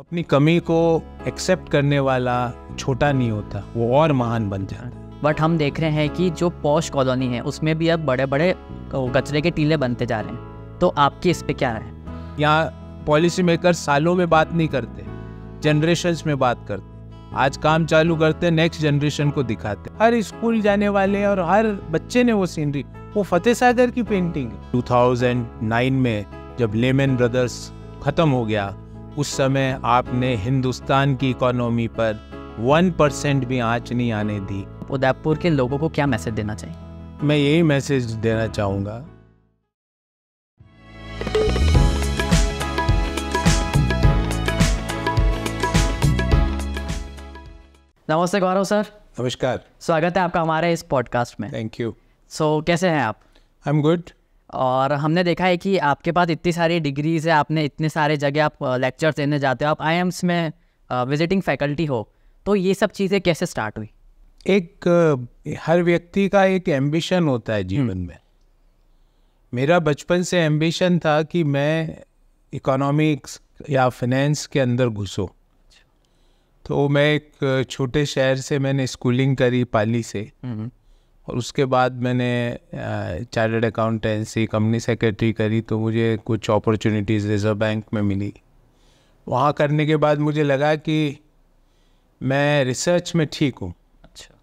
अपनी कमी को एक्सेप्ट करने वाला छोटा नहीं होता, वो और महान बन जाता है। बट हम देख रहे हैं कि जो पॉश कॉलोनी है उसमें भी अब बड़े बड़े कचरे के टीले बनते जा रहे हैं, तो आपकी इस पे क्या है? यहाँ पॉलिसी मेकर सालों में बात नहीं करते, जनरेशन्स में बात करते। आज काम चालू करते, नेक्स्ट जनरेशन को दिखाते। हर स्कूल जाने वाले और हर बच्चे ने वो सीनरी, वो फतेह सागर की पेंटिंग 2009 में जब लेमन ब्रदर्स खत्म हो गया, उस समय आपने हिंदुस्तान की इकोनॉमी पर 1% भी आंच नहीं आने दी। उदयपुर के लोगों को क्या मैसेज देना चाहिए? मैं यही मैसेज देना चाहूँगा। नमस्ते गौरव सर। नमस्कार, स्वागत है आपका हमारे इस पॉडकास्ट में। Thank you. कैसे हैं आप? I am good. और हमने देखा है कि आपके पास इतनी सारी डिग्रीज है, आपने इतने सारे जगह आप लेक्चर्स देने जाते हो, आप आईएम्स में विजिटिंग फैकल्टी हो, तो ये सब चीज़ें कैसे स्टार्ट हुई? हर व्यक्ति का एक एम्बिशन होता है जीवन में। मेरा बचपन से एम्बिशन था कि मैं इकोनॉमिक्स या फाइनेंस के अंदर घुसूं। तो मैं एक छोटे शहर से मैंने स्कूलिंग करी, पाली से, और उसके बाद मैंने चार्टर्ड अकाउंटेंसी, कंपनी सेक्रेटरी करी। तो मुझे कुछ अपॉर्चुनिटीज़ रिजर्व बैंक में मिली। वहाँ करने के बाद मुझे लगा कि मैं रिसर्च में ठीक हूँ। अच्छा।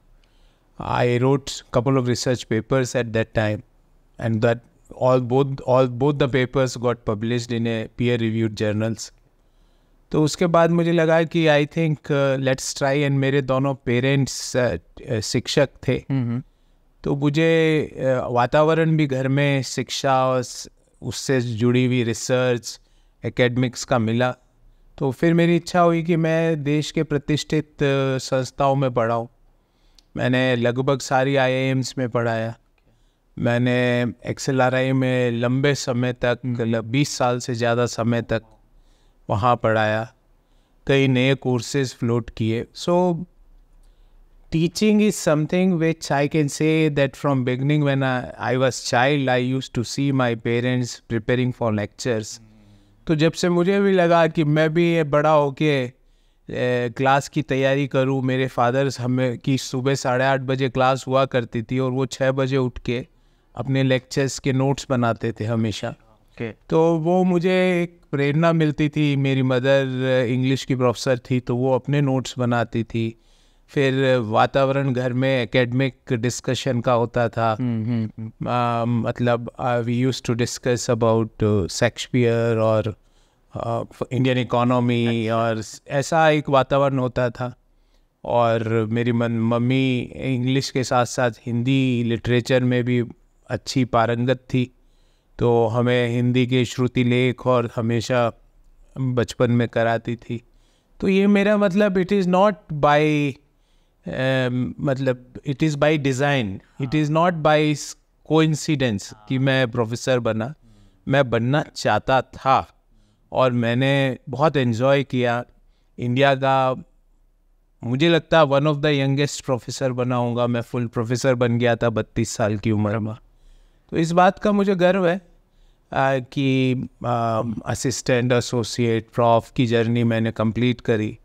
I wrote couple of research papers at that time, and that both the papers got published in a peer-reviewed journals. तो उसके बाद मुझे लगा कि I think let's try. And मेरे दोनों पेरेंट्स शिक्षक थे, तो मुझे वातावरण भी घर में शिक्षा और उससे जुड़ी हुई रिसर्च, एकेडमिक्स का मिला। तो फिर मेरी इच्छा हुई कि मैं देश के प्रतिष्ठित संस्थाओं में पढ़ाऊँ। मैंने लगभग सारी IIMs में पढ़ाया। मैंने XLRI में लंबे समय तक, 20 साल से ज़्यादा समय तक वहाँ पढ़ाया। कई नए कोर्सेज फ्लोट किए। सो teaching is something which I can say that from beginning when I was child, I used to see my parents preparing for lectures. तो जब से मुझे भी लगा कि मैं भी बड़ा होके क्लास की तैयारी करूँ। मेरे फादर्स हमें कि सुबह 8:30 बजे क्लास हुआ करती थी और वो 6 बजे उठ के अपने लेक्चर्स के नोट्स बनाते थे हमेशा। तो वो मुझे एक प्रेरणा मिलती थी। मेरी मदर इंग्लिश की प्रोफेसर थी, तो वो अपने नोट्स बनाती थी। फिर वातावरण घर में एकेडमिक डिस्कशन का होता था। मतलब we used to discuss about Shakespeare और इंडियन इकोनॉमी, और ऐसा एक वातावरण होता था। और मेरी मम्मी इंग्लिश के साथ साथ हिंदी लिटरेचर में भी अच्छी पारंगत थी, तो हमें हिंदी के श्रुति लेख और हमेशा बचपन में कराती थी। तो ये मेरा मतलब it is not by it is by design, it is not by coincidence कि मैं प्रोफेसर बना। मैं बनना चाहता था और मैंने बहुत एंजॉय किया। इंडिया का मुझे लगता है one of the youngest professor बना होगा। मैं फुल प्रोफेसर बन गया था 32 साल की उम्र में। तो इस बात का मुझे गर्व है कि असिस्टेंट, एसोसिएट, प्रॉफ की जर्नी मैंने कंप्लीट करी।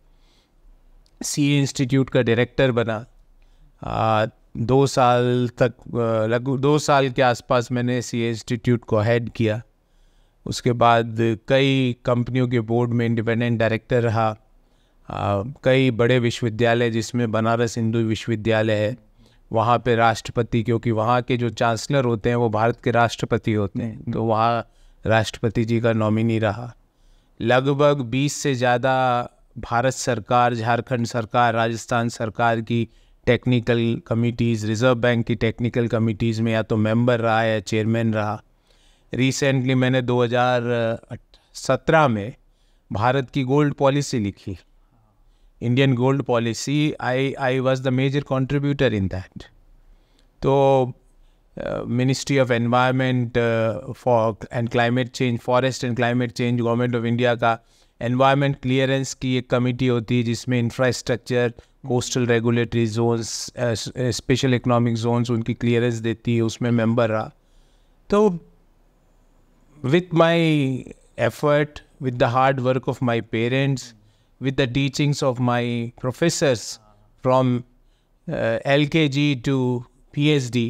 CA इंस्टीट्यूट का डायरेक्टर बना। 2 साल तक, लगभग 2 साल के आसपास मैंने CA इंस्टीट्यूट को हेड किया। उसके बाद कई कंपनियों के बोर्ड में इंडिपेंडेंट डायरेक्टर रहा। कई बड़े विश्वविद्यालय, जिसमें बनारस हिंदू विश्वविद्यालय है, वहाँ पे राष्ट्रपति, क्योंकि वहाँ के जो चांसलर होते हैं वो भारत के राष्ट्रपति होते हैं, तो वहाँ राष्ट्रपति जी का नॉमिनी रहा। लगभग 20 से ज़्यादा भारत सरकार, झारखंड सरकार, राजस्थान सरकार की टेक्निकल कमिटीज़, रिजर्व बैंक की टेक्निकल कमिटीज़ में या तो मेंबर रहा या चेयरमैन रहा। रिसेंटली मैंने 2017 में भारत की गोल्ड पॉलिसी लिखी, Indian gold policy. I was the major contributor in that. तो ministry of environment for and climate change, forest and climate change, government of India का एनवायरनमेंट क्लियरेंस की एक कमेटी होती है, जिसमें infrastructure, coastal regulatory zones, special economic zones, उनकी clearance देती है, उसमें मेंबर रहा। तो with my effort, with the hard work of my parents, with the teachings of my professors from LKG to PhD.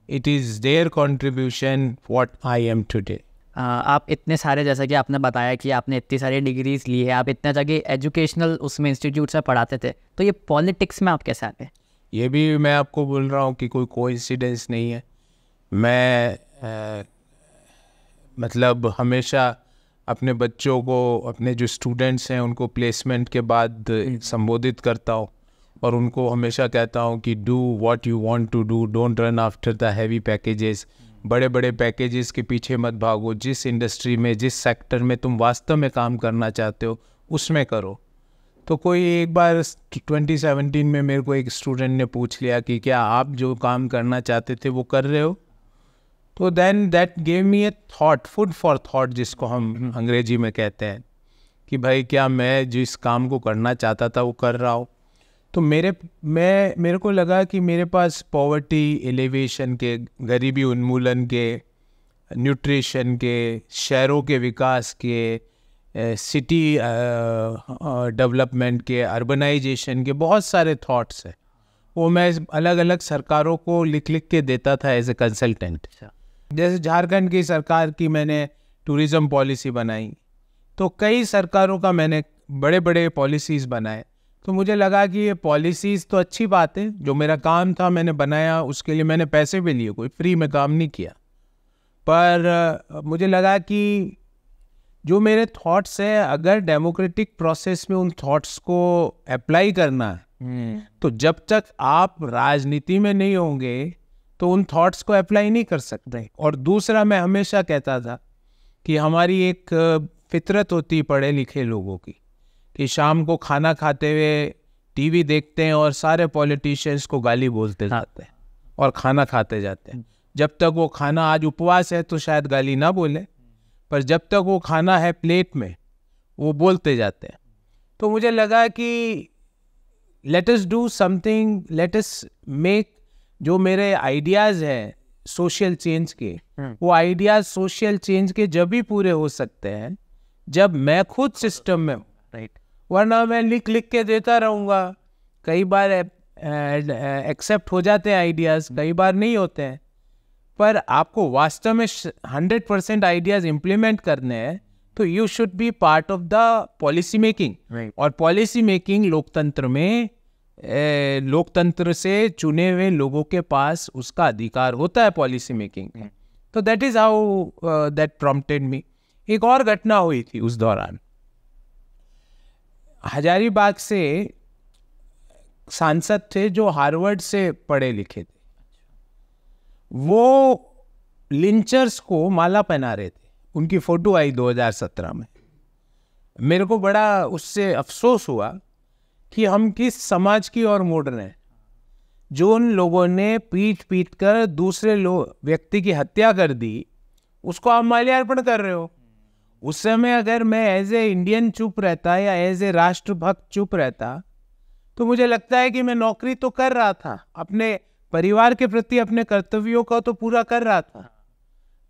It is their contribution what I am today. आप इतने सारे, जैसा कि आपने बताया कि आपने इतनी सारी डिग्रीज ली है, आप इतने जगह एजुकेशनल उसमें इंस्टीट्यूट से पढ़ाते थे, तो ये पॉलिटिक्स में आप कैसे आते हैं? ये भी मैं आपको बोल रहा हूँ कि कोई कोइंसिडेंस नहीं है. मैं मतलब हमेशा अपने बच्चों को, अपने जो स्टूडेंट्स हैं उनको प्लेसमेंट के बाद संबोधित करता हूँ और उनको हमेशा कहता हूँ कि do what you want to do, don't run after the heavy packages. बड़े बड़े पैकेजेस के पीछे मत भागो. जिस इंडस्ट्री में, जिस सेक्टर में तुम वास्तव में काम करना चाहते हो उसमें करो. तो कोई एक बार 2017 में मेरे को एक स्टूडेंट ने पूछ लिया कि क्या आप जो काम करना चाहते थे वो कर रहे हो? तो then that gave me a thought, food for thought जिसको हम अंग्रेजी में कहते हैं, कि भाई क्या मैं जिस काम को करना चाहता था वो कर रहा हूँ. तो मेरे को लगा कि मेरे पास पॉवर्टी एलिवेशन के, गरीबी उन्मूलन के, न्यूट्रिशन के, शहरों के विकास के, सिटी डेवलपमेंट के, अर्बनाइजेशन के बहुत सारे थॉट्स हैं. वो मैं अलग अलग सरकारों को लिख के देता था एज ए कंसल्टेंट. जैसे झारखंड की सरकार की मैंने टूरिज़्म पॉलिसी बनाई, तो कई सरकारों का मैंने बड़े बड़े पॉलिसीज़ बनाए. तो मुझे लगा कि ये पॉलिसीज़ तो अच्छी बात है, जो मेरा काम था मैंने बनाया, उसके लिए मैंने पैसे भी लिए, कोई फ्री में काम नहीं किया. पर मुझे लगा कि जो मेरे थॉट्स है, अगर डेमोक्रेटिक प्रोसेस में उन थॉट्स को अप्लाई करना है, तो जब तक आप राजनीति में नहीं होंगे तो उन थॉट्स को अप्लाई नहीं कर सकते. और दूसरा, मैं हमेशा कहता था कि हमारी एक फितरत होती पढ़े लिखे लोगों की, कि शाम को खाना खाते हुए टीवी देखते हैं और सारे पॉलिटिशियंस को गाली बोलते जाते हैं और खाना खाते जाते हैं. जब तक वो खाना, आज उपवास है तो शायद गाली ना बोले, पर जब तक वो खाना है प्लेट में वो बोलते जाते हैं. तो मुझे लगा कि let us do something, let us make, जो मेरे आइडियाज़ हैं सोशल चेंज के, वो आइडियाज़ सोशल चेंज के जब भी पूरे हो सकते हैं जब मैं खुद सिस्टम में हूँ. राइट. वरना मैं लिख के देता रहूँगा. कई बार एक्सेप्ट हो जाते हैं आइडियाज़, कई बार नहीं होते हैं. पर आपको वास्तव में 100% आइडियाज़ इम्प्लीमेंट करने हैं तो you should be part of the policy making. और पॉलिसी मेकिंग लोकतंत्र में, लोकतंत्र से चुने हुए लोगों के पास उसका अधिकार होता है पॉलिसी मेकिंग. तो that is how that prompted me. एक और घटना हुई थी उस दौरान. हजारीबाग से सांसद थे जो हार्वर्ड से पढ़े लिखे थे. वो लिंचर्स को माला पहना रहे थे. उनकी फ़ोटो आई 2017 में. मेरे को बड़ा उससे अफसोस हुआ कि हम किस समाज की ओर मुड़ रहे हैं. जो उन लोगों ने पीट कर दूसरे व्यक्ति की हत्या कर दी, उसको आप माल्यार्पण कर रहे हो. उस समय अगर मैं एज ए इंडियन चुप रहता या एज ए राष्ट्रभक्त चुप रहता, तो मुझे लगता है कि मैं नौकरी तो कर रहा था, अपने परिवार के प्रति अपने कर्तव्यों का तो पूरा कर रहा था,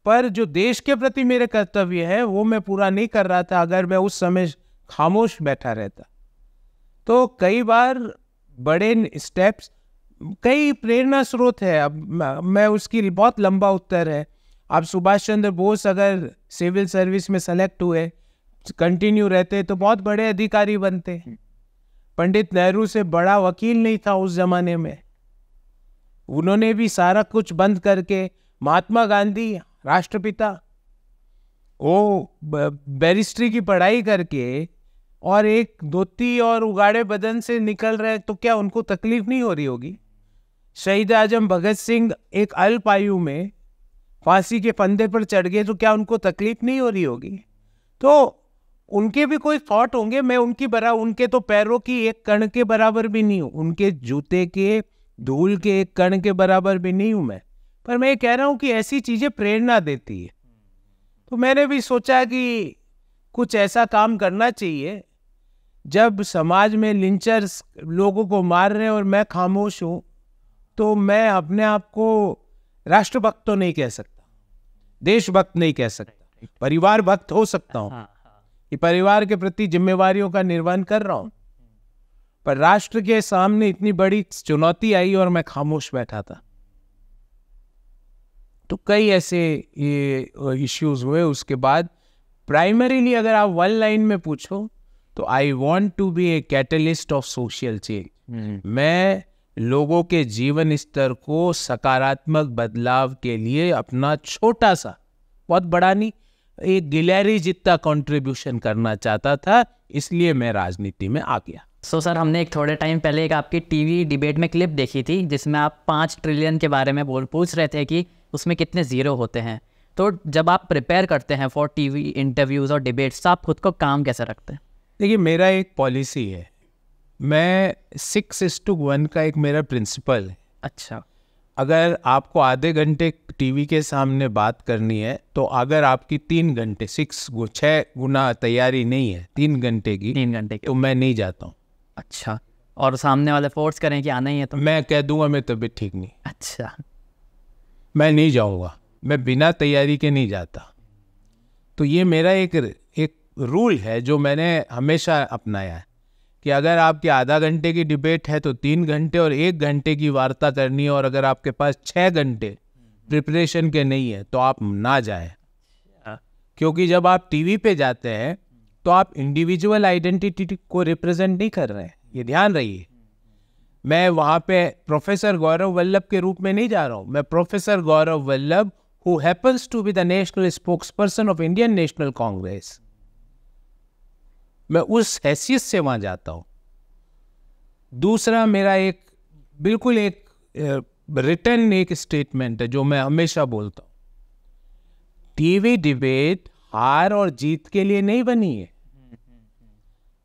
पर जो देश के प्रति मेरे कर्तव्य है वो मैं पूरा नहीं कर रहा था अगर मैं उस समय खामोश बैठा रहता. तो कई बार बड़े स्टेप्स, कई प्रेरणा स्रोत है. अब मैं उसकी बहुत लंबा उत्तर है. आप सुभाष चंद्र बोस अगर सिविल सर्विस में सेलेक्ट हुए, कंटिन्यू रहते तो बहुत बड़े अधिकारी बनते. पंडित नेहरू से बड़ा वकील नहीं था उस जमाने में. उन्होंने भी सारा कुछ बंद करके, महात्मा गांधी राष्ट्रपिता, वो बैरिस्ट्री की पढ़ाई करके और एक धोती और उगाड़े बदन से निकल रहे, तो क्या उनको तकलीफ नहीं हो रही होगी? शहीद आजम भगत सिंह एक अल्प आयु में फांसी के फंदे पर चढ़ गए, तो क्या उनको तकलीफ नहीं हो रही होगी? तो उनके भी कोई थॉट होंगे. मैं उनके तो पैरों की एक कण के बराबर भी नहीं हूँ, उनके जूते के धूल के एक कण के बराबर भी नहीं हूँ मैं. पर मैं ये कह रहा हूँ कि ऐसी चीज़ें प्रेरणा देती है. तो मैंने भी सोचा कि कुछ ऐसा काम करना चाहिए. जब समाज में लिंचर्स लोगों को मार रहे हैं और मैं खामोश हूँ, तो मैं अपने आप को राष्ट्रभक्त तो नहीं कह सकता, देशभक्त नहीं कह सकता, परिवार भक्त हो सकता हूँ, कि परिवार के प्रति जिम्मेवारियों का निर्वहन कर रहा हूं, पर राष्ट्र के सामने इतनी बड़ी चुनौती आई और मैं खामोश बैठा था। तो कई ऐसे ये इश्यूज हुए। उसके बाद प्राइमरीली अगर आप वन लाइन में पूछो तो I want to be a catalyst of social change. मैं लोगों के जीवन स्तर को सकारात्मक बदलाव के लिए अपना छोटा सा, बहुत बड़ा नहीं, एक गिलहरी जितना कंट्रीब्यूशन करना चाहता था, इसलिए मैं राजनीति में आ गया। सर हमने एक थोड़े टाइम पहले एक आपकी टीवी डिबेट में क्लिप देखी थी जिसमें आप 5 ट्रिलियन के बारे में पूछ रहे थे कि उसमें कितने ज़ीरो होते हैं। तो जब आप प्रिपेयर करते हैं फॉर टीवी इंटरव्यूज़ और डिबेट्स, तो आप खुद को काम कैसे रखते हैं? देखिए, मेरा एक पॉलिसी है, मैं 6:1 का एक मेरा प्रिंसिपल है। अच्छा। अगर आपको आधे घंटे टीवी के सामने बात करनी है तो अगर आपकी 3 घंटे 6 गुना तैयारी नहीं है 3 घंटे की, तो मैं नहीं जाता हूँ। अच्छा। और सामने वाले फोर्स करें कि आना ही है तो मैं कह दूंगा मेरी तबीयत ठीक नहीं। अच्छा। मैं नहीं जाऊंगा, मैं बिना तैयारी के नहीं जाता। तो ये मेरा एक रूल है जो मैंने हमेशा अपनाया है कि अगर आपकी आधा घंटे की डिबेट है तो 3 घंटे और 1 घंटे की वार्ता करनी है, और अगर आपके पास 6 घंटे प्रिपरेशन के नहीं है तो आप ना जाए। क्योंकि जब आप टीवी पे जाते हैं तो आप इंडिविजुअल आइडेंटिटी को रिप्रेजेंट नहीं कर रहे हैं, ये ध्यान रहिए। मैं वहाँ पे प्रोफेसर गौरव वल्लभ के रूप में नहीं जा रहा हूँ, मैं professor Gaurav Vallabh who happens to be the national spokesperson of Indian National Congress, मैं उस हैसियत से वहाँ जाता हूँ। दूसरा, मेरा एक बिल्कुल एक रिटर्न एक स्टेटमेंट है जो मैं हमेशा बोलता हूँ, टीवी डिबेट हार और जीत के लिए नहीं बनी है।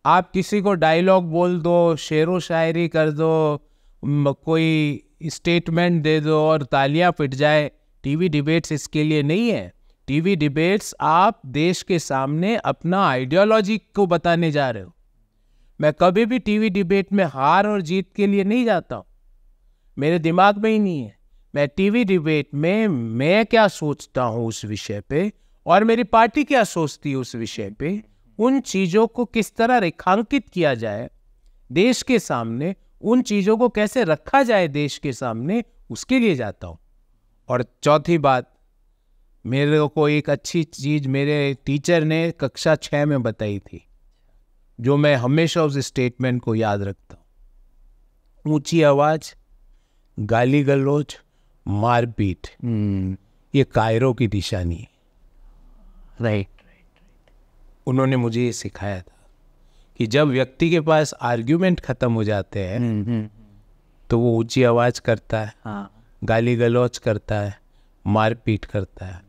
आप किसी को डायलॉग बोल दो, शेरो शायरी कर दो, कोई स्टेटमेंट दे दो और तालियां पिट जाए, टीवी डिबेट्स इसके लिए नहीं है। टीवी डिबेट्स आप देश के सामने अपना आइडियोलॉजी को बताने जा रहे हो। मैं कभी भी टीवी डिबेट में हार और जीत के लिए नहीं जाता हूँ, मेरे दिमाग में ही नहीं है। मैं टीवी डिबेट में मैं क्या सोचता हूँ उस विषय पे और मेरी पार्टी क्या सोचती है उस विषय पे, उन चीज़ों को किस तरह रेखांकित किया जाए देश के सामने, उन चीज़ों को कैसे रखा जाए देश के सामने, उसके लिए जाता हूँ। और चौथी बात, मेरे को एक अच्छी चीज़ मेरे टीचर ने कक्षा 6 में बताई थी, जो मैं हमेशा उस स्टेटमेंट को याद रखता हूँ, ऊंची आवाज़, गाली गलौज, मारपीट, ये कायरों की निशानी है। राइट। उन्होंने मुझे ये सिखाया था कि जब व्यक्ति के पास आर्ग्यूमेंट खत्म हो जाते हैं तो वो ऊंची आवाज़ करता है, गाली गलौज करता है, मारपीट करता है।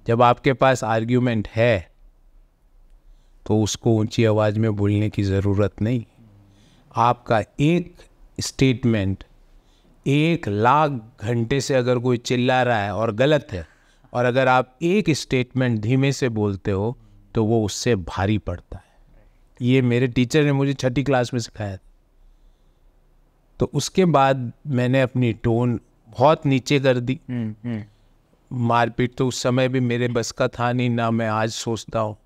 जब आपके पास आर्ग्यूमेंट है तो उसको ऊंची आवाज़ में बोलने की ज़रूरत नहीं। आपका एक स्टेटमेंट 1,00,000 घंटे से अगर कोई चिल्ला रहा है और गलत है, और अगर आप एक स्टेटमेंट धीमे से बोलते हो तो वो उससे भारी पड़ता है। ये मेरे टीचर ने मुझे 6ठी क्लास में सिखाया था। तो उसके बाद मैंने अपनी टोन बहुत नीचे कर दी। मारपीट तो उस समय भी मेरे बस का था नहीं, ना मैं आज सोचता हूँ।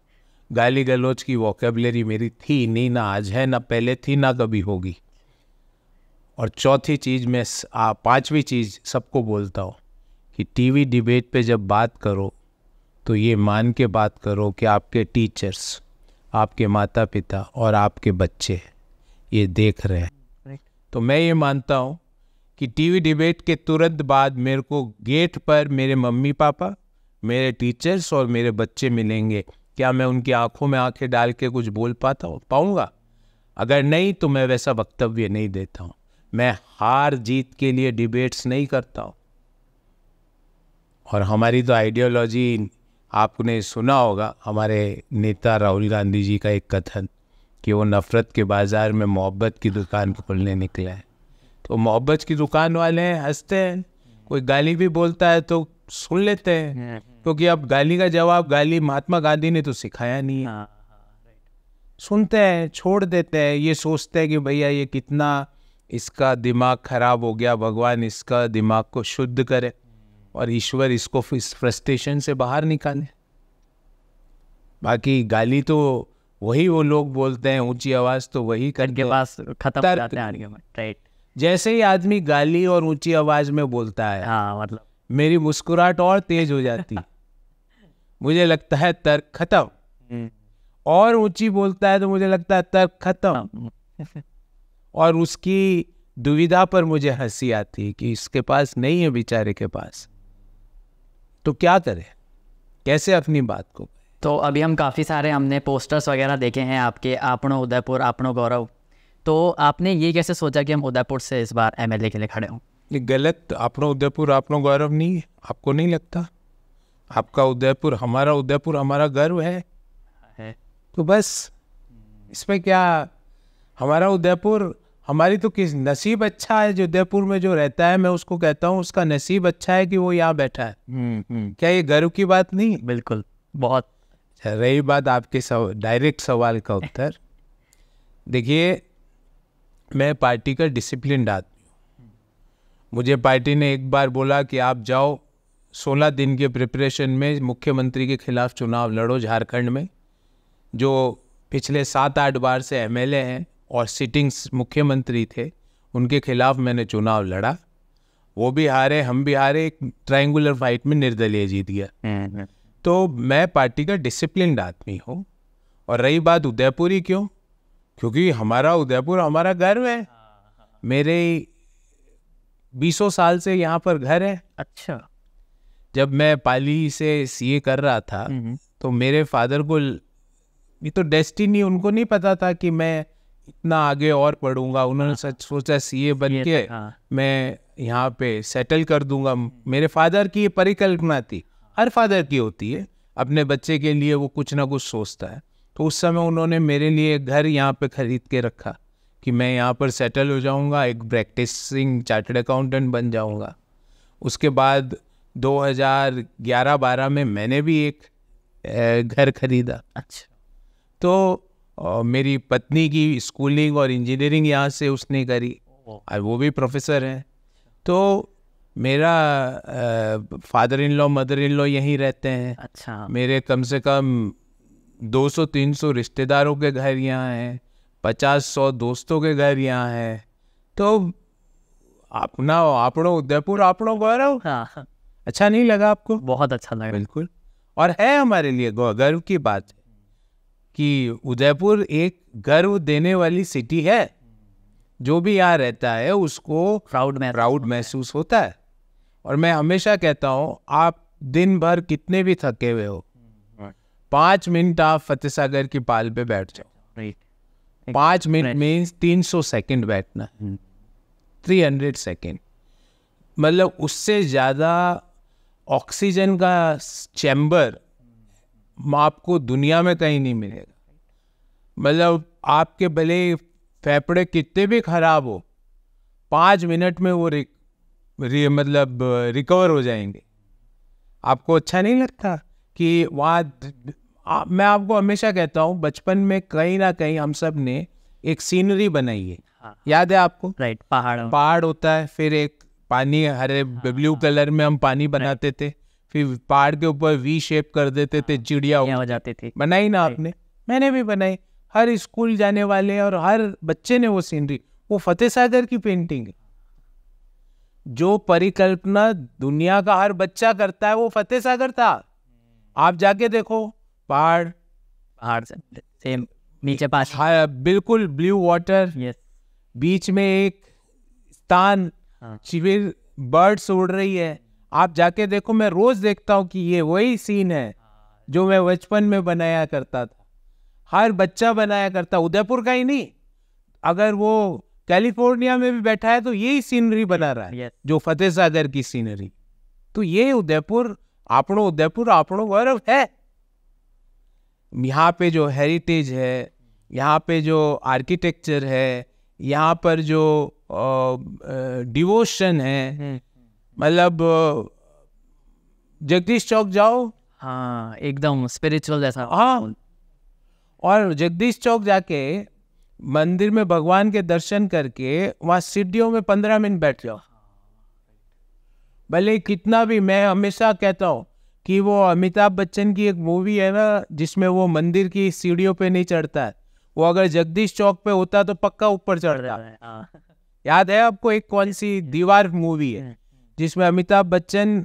गाली गलौज की वोकेबलरी मेरी थी नहीं, ना आज है, ना पहले थी, ना कभी होगी। और चौथी चीज़ मैं 5वीं चीज़ सबको बोलता हूँ कि टीवी डिबेट पे जब बात करो तो ये मान के बात करो कि आपके टीचर्स, आपके माता पिता और आपके बच्चे ये देख रहे हैं। तो मैं ये मानता हूँ कि टीवी डिबेट के तुरंत बाद मेरे को गेट पर मेरे मम्मी पापा, मेरे टीचर्स और मेरे बच्चे मिलेंगे। क्या मैं उनकी आंखों में आंखें डाल के कुछ बोल पाऊँगा? अगर नहीं तो मैं वैसा वक्तव्य नहीं देता हूँ। मैं हार जीत के लिए डिबेट्स नहीं करता हूँ। और हमारी तो आइडियोलॉजी, आपने सुना होगा हमारे नेता राहुल गांधी जी का एक कथन कि वो नफ़रत के बाज़ार में मोहब्बत की दुकान खोलने निकला है। तो मोहब्बत की दुकान वाले हैं, हंसते हैं, कोई गाली भी बोलता है तो सुन लेते हैं, क्योंकि अब गाली का जवाब गाली महात्मा गांधी ने तो सिखाया नहीं है। सुनते हैं, छोड़ देते हैं, ये सोचते हैं कि भैया ये कितना इसका दिमाग खराब हो गया, भगवान इसका दिमाग को शुद्ध करे और ईश्वर इसको इस फ्रस्ट्रेशन से बाहर निकाले। बाकी गाली तो वही वो लोग बोलते हैं ऊंची आवाज तो वही करते के हैं। पास खत्म हो जाते हैं आर्ग्यूमेंट, राइट। जैसे ही आदमी गाली और ऊंची आवाज में बोलता है, हाँ मतलब मेरी मुस्कुराहट और तेज हो जाती है। मुझे लगता है तर्क खत्म। और ऊंची बोलता है तो मुझे लगता है तर्क खत्म। और उसकी दुविधा पर मुझे हंसी आती है कि इसके पास नहीं है बेचारे के पास, तो क्या करे, कैसे अपनी बात को। तो अभी हम काफ़ी सारे हमने पोस्टर्स वगैरह देखे हैं आपके, आपनो उदयपुर आपनो गौरव, तो आपने ये कैसे सोचा कि हम उदयपुर से इस बार एमएलए के लिए खड़े हों? ये गलत, आपनो उदयपुर आपनो गौरव नहीं है, आपको नहीं लगता? आपका उदयपुर हमारा गर्व है। तो बस इसमें क्या, हमारा उदयपुर, हमारी तो किस नसीब अच्छा है जो उदयपुर में जो रहता है, मैं उसको कहता हूँ उसका नसीब अच्छा है कि वो यहाँ बैठा है। क्या ये गर्व की बात नहीं? बिल्कुल, बहुत। रही बात आपके डायरेक्ट सवाल का उत्तर, देखिए मैं पार्टी का डिसिप्लिन्ड आदमी हूँ। मुझे पार्टी ने एक बार बोला कि आप जाओ 16 दिन के प्रिपरेशन में मुख्यमंत्री के खिलाफ चुनाव लड़ो झारखंड में, जो पिछले 7-8 बार से एमएलए हैं और सिटिंग मुख्यमंत्री थे, उनके खिलाफ मैंने चुनाव लड़ा, वो भी हारे हम भी हारे, एक ट्रायंगुलर फाइट में निर्दलीय जीत गया। तो मैं पार्टी का डिसिप्लिन्ड आदमी हूँ। और रही बात उदयपुर ही क्यों, क्योंकि हमारा उदयपुर हमारा गर्व है। मेरे 20 साल से यहाँ पर घर है। अच्छा। जब मैं पाली से सीए कर रहा था तो मेरे फादर को, ये तो डेस्टिनी, उनको नहीं पता था कि मैं इतना आगे और पढ़ूंगा। उन्होंने सच सोचा सीए बन के मैं यहाँ पे सेटल कर दूंगा। मेरे फादर की ये परिकल्पना थी, हर फादर की होती है, अपने बच्चे के लिए वो कुछ ना कुछ सोचता है। तो उस समय उन्होंने मेरे लिए घर यहाँ पे खरीद के रखा कि मैं यहाँ पर सेटल हो जाऊँगा, एक प्रैक्टिसिंग चार्टर्ड अकाउंटेंट बन जाऊँगा। उसके बाद 2011-12 में मैंने भी एक घर खरीदा। अच्छा। तो मेरी पत्नी की स्कूलिंग और इंजीनियरिंग यहाँ से उसने करी, और वो भी प्रोफेसर हैं। तो मेरा father in law mother in law यहीं रहते हैं। अच्छा। मेरे कम से कम 200-300 रिश्तेदारों के घर यहाँ हैं, 50-100 दोस्तों के घर यहाँ हैं। तो अपना आपनो उदयपुर आपनो गौरव, हाँ, अच्छा नहीं लगा आपको? बहुत अच्छा लगा। बिल्कुल, और है हमारे लिए गर्व की बात है कि उदयपुर एक गर्व देने वाली सिटी है। जो भी यहाँ रहता है उसको प्राउड महसूस होता है। और मैं हमेशा कहता हूँ, आप दिन भर कितने भी थके हुए हो, 5 मिनट आप फतेह सागर की पाल पे बैठ जाओ। 5 मिनट मीन्स 300 सेकंड बैठना, 300 सेकंड, मतलब उससे ज़्यादा ऑक्सीजन का चैम्बर आपको दुनिया में कहीं नहीं मिलेगा। मतलब आपके भले फेफड़े कितने भी खराब हो, 5 मिनट में वो मतलब रिकवर हो जाएंगे। आपको अच्छा नहीं लगता कि वहाँ, मैं आपको हमेशा कहता हूँ, बचपन में कहीं ना कहीं हम सब ने एक सीनरी बनाई है। याद है आपको? राइट, पहाड़ होता है, फिर एक पानी हरे ब्लू कलर में हम पानी बनाते थे, फिर पहाड़ के ऊपर वी शेप कर देते थे, चिड़िया हो जाती थी। बनाई ना आपने? मैंने भी बनाई। हर स्कूल जाने वाले और हर बच्चे ने वो सीनरी, वो फतेह सागर की पेंटिंग है। जो परिकल्पना दुनिया का हर बच्चा करता है वो फतेह सागर था। आप जाके देखो, पहाड़ सेम, नीचे पास, हाँ बिल्कुल ब्लू वाटर, बीच में एक स्थान, शिविर, बर्ड्स उड़ रही है। आप जाके देखो, मैं रोज देखता हूँ कि ये वही सीन है जो मैं बचपन में बनाया करता था, हर बच्चा बनाया करता। उदयपुर का ही नहीं, अगर वो कैलिफोर्निया में भी बैठा है तो यही सीनरी बना रहा है, जो फतेह सागर की सीनरी। तो ये उदयपुर आपनो गौरव है। यहाँ पे जो हेरिटेज है, यहाँ पे जो आर्किटेक्चर है, यहाँ पर जो डिवोशन है, मतलब जगदीश चौक जाओ, हाँ एकदम स्पिरिचुअल जैसा। हाँ, और जगदीश चौक जाके मंदिर में भगवान के दर्शन करके वहाँ सीढ़ियों में 15 मिनट बैठ जाओ। भले कितना भी, मैं हमेशा कहता हूँ कि वो अमिताभ बच्चन की एक मूवी है ना जिसमें वो मंदिर की सीढ़ियों पे नहीं चढ़ता है, वो अगर जगदीश चौक पे होता तो पक्का ऊपर चढ़ता है। याद है आपको एक कौन सी दीवार मूवी है जिसमें अमिताभ बच्चन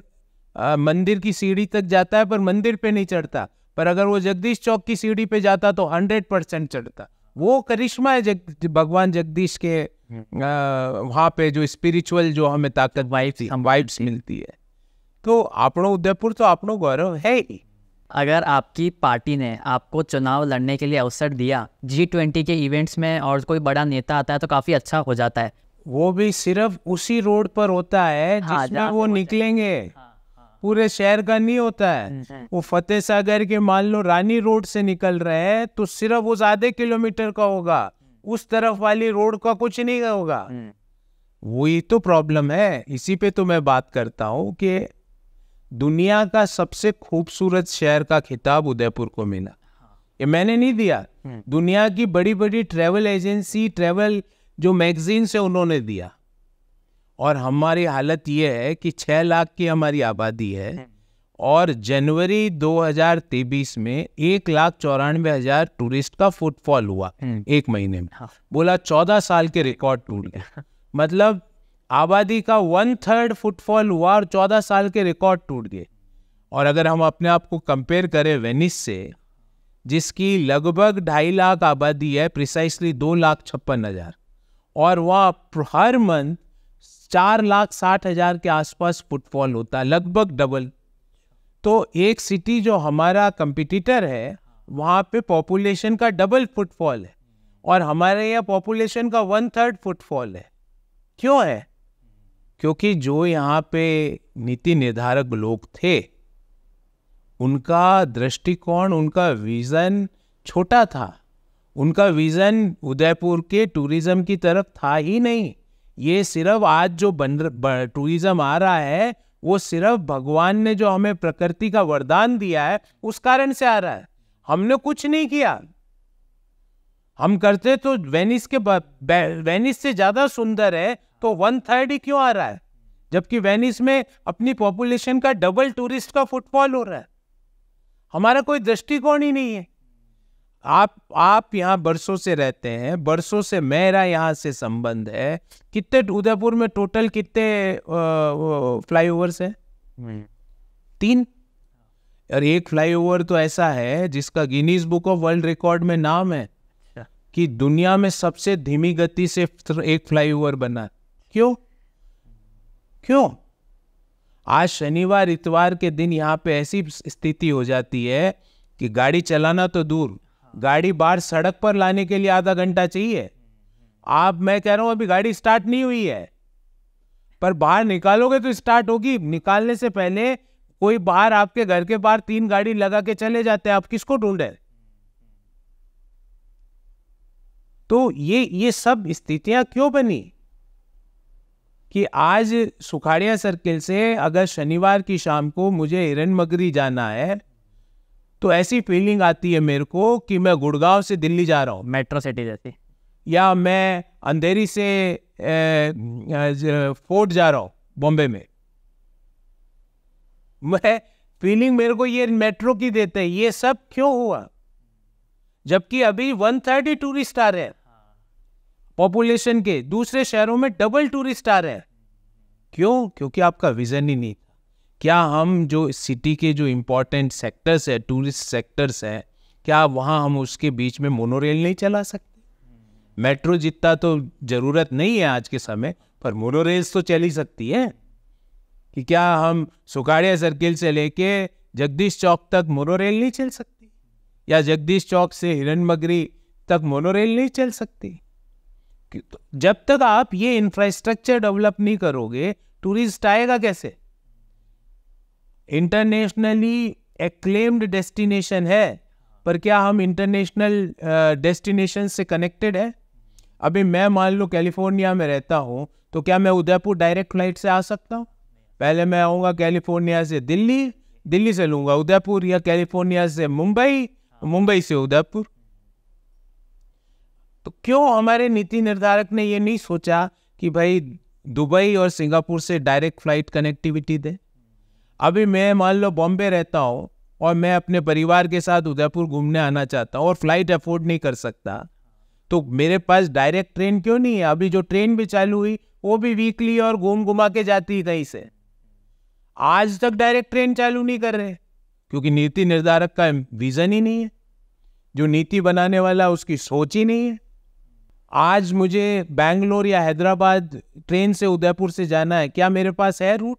मंदिर की सीढ़ी तक जाता है पर मंदिर पे नहीं चढ़ता, पर अगर वो जगदीश चौक की सीढ़ी पे जाता तो 100% चढ़ता। वो करिश्मा है भगवान जगदीश के वहाँ पे जो स्पिरिचुअल जो हमें ताकत वाइब्स मिलती है। तो आपनो उदयपुर तो आपनो गौरव है ही। अगर आपकी पार्टी ने आपको चुनाव लड़ने के लिए अवसर दिया G20 के इवेंट्स में और कोई बड़ा नेता आता है तो काफ़ी अच्छा हो जाता है। वो भी सिर्फ उसी रोड पर होता है जिसमें वो निकलेंगे, पूरे शहर का नहीं होता है। वो फतेह सागर के मान लो रानी रोड से निकल रहे हैं तो सिर्फ उस आधे किलोमीटर का होगा, उस तरफ वाली रोड का कुछ नहीं होगा। वही तो प्रॉब्लम है। इसी पे तो मैं बात करता हूँ कि दुनिया का सबसे खूबसूरत शहर का खिताब उदयपुर को मिला। ये मैंने नहीं दिया, दुनिया की बड़ी बड़ी ट्रैवल एजेंसी, ट्रैवल जो मैगजीन से उन्होंने दिया। और हमारी हालत ये है कि 6 लाख की हमारी आबादी है और जनवरी 2023 में 1,94,000 टूरिस्ट का फुटफॉल हुआ एक महीने में। बोला 14 साल के रिकॉर्ड टूट गए। मतलब आबादी का 1/3 फुटफॉल हुआ और 14 साल के रिकॉर्ड टूट गए। और अगर हम अपने आप को कंपेयर करें वेनिस से, जिसकी लगभग 2.5 लाख आबादी है, प्रिसाइसली 2,56,000, और वहाँ हर मंथ 4,60,000 के आसपास फुटफॉल होता है, लगभग डबल। तो एक सिटी जो हमारा कंपिटिटर है वहाँ पे पॉपुलेशन का डबल फुटफॉल है और हमारे यहाँ पॉपुलेशन का 1/3 फुटफॉल है। क्यों है? क्योंकि जो यहाँ पे नीति निर्धारक लोग थे उनका दृष्टिकोण, उनका विजन छोटा था। उनका विजन उदयपुर के टूरिज्म की तरफ था ही नहीं। ये सिर्फ आज जो टूरिज्म आ रहा है वो सिर्फ भगवान ने जो हमें प्रकृति का वरदान दिया है उस कारण से आ रहा है। हमने कुछ नहीं किया। हम करते तो वेनिस से ज्यादा सुंदर है तो 1/3 ही क्यों आ रहा है, जबकि वेनिस में अपनी पॉपुलेशन का डबल टूरिस्ट का फुटफॉल हो रहा है। हमारा कोई दृष्टिकोण ही नहीं है। आप यहाँ बरसों से रहते हैं, बरसों से मेरा यहाँ से संबंध है। कितने उदयपुर में टोटल कितने फ्लाईओवर्स हैं? 3। और एक फ्लाईओवर तो ऐसा है जिसका Guinness book of world record में नाम है कि दुनिया में सबसे धीमी गति से एक फ्लाईओवर बना। क्यों? आज शनिवार इतवार के दिन यहाँ पे ऐसी स्थिति हो जाती है कि गाड़ी चलाना तो दूर, गाड़ी बाहर सड़क पर लाने के लिए आधा घंटा चाहिए। मैं कह रहा हूं अभी गाड़ी स्टार्ट नहीं हुई है, पर बाहर निकालोगे तो स्टार्ट होगी। निकालने से पहले कोई बाहर आपके घर के बाहर 3 गाड़ी लगा के चले जाते हैं, आप किसको ढूंढे? तो ये सब स्थितियां क्यों बनी कि आज सुखाड़िया सर्किल से अगर शनिवार की शाम को मुझे हिरनमगरी जाना है तो ऐसी फीलिंग आती है मेरे को कि मैं गुड़गांव से दिल्ली जा रहा हूँ, मेट्रो सिटी जैसे, या मैं अंधेरी से फोर्ट जा रहा हूँ बॉम्बे में। मैं फीलिंग मेरे को ये मेट्रो की देते हैं। ये सब क्यों हुआ? जबकि अभी 1/3 टूरिस्ट आ रहे हैं पॉपुलेशन के, दूसरे शहरों में डबल टूरिस्ट आ रहे हैं। क्यों? क्योंकि आपका विजन ही नहीं था। क्या हम जो सिटी के जो इम्पोर्टेंट सेक्टर्स है, टूरिस्ट सेक्टर्स है, क्या वहाँ हम उसके बीच में मोनोरेल नहीं चला सकते? मेट्रो जितना तो जरूरत नहीं है आज के समय, पर मोनोरेल्स तो चल ही सकती है। कि क्या हम सुखाड़िया सर्किल से लेके जगदीश चौक तक मोनोरेल नहीं चल सकती? या जगदीश चौक से हिरनमगरी तक मोनोरेल नहीं चल सकती? जब तक आप ये इंफ्रास्ट्रक्चर डेवलप नहीं करोगे, टूरिस्ट आएगा कैसे? इंटरनेशनली एक्लेम्ड डेस्टिनेशन है, पर क्या हम इंटरनेशनल डेस्टिनेशन से कनेक्टेड है? अभी मैं मान लो कैलिफोर्निया में रहता हूं, तो क्या मैं उदयपुर डायरेक्ट फ्लाइट से आ सकता हूं? पहले मैं आऊंगा कैलिफोर्निया से दिल्ली, दिल्ली से लूंगा उदयपुर, या कैलिफोर्निया से मुंबई, मुंबई से उदयपुर। तो क्यों हमारे नीति निर्धारक ने ये नहीं सोचा कि भाई दुबई और सिंगापुर से डायरेक्ट फ्लाइट कनेक्टिविटी दे? अभी मैं मान लो बॉम्बे रहता हूँ और मैं अपने परिवार के साथ उदयपुर घूमने आना चाहता हूँ और फ्लाइट अफोर्ड नहीं कर सकता, तो मेरे पास डायरेक्ट ट्रेन क्यों नहीं है? अभी जो ट्रेन भी चालू हुई वो भी वीकली और घुमा के जाती है कहीं से। आज तक डायरेक्ट ट्रेन चालू नहीं कर रहे क्योंकि नीति निर्धारक का विजन ही नहीं है, जो नीति बनाने वाला उसकी सोच ही नहीं है। आज मुझे बैंगलोर या हैदराबाद ट्रेन से उदयपुर से जाना है, क्या मेरे पास है रूट?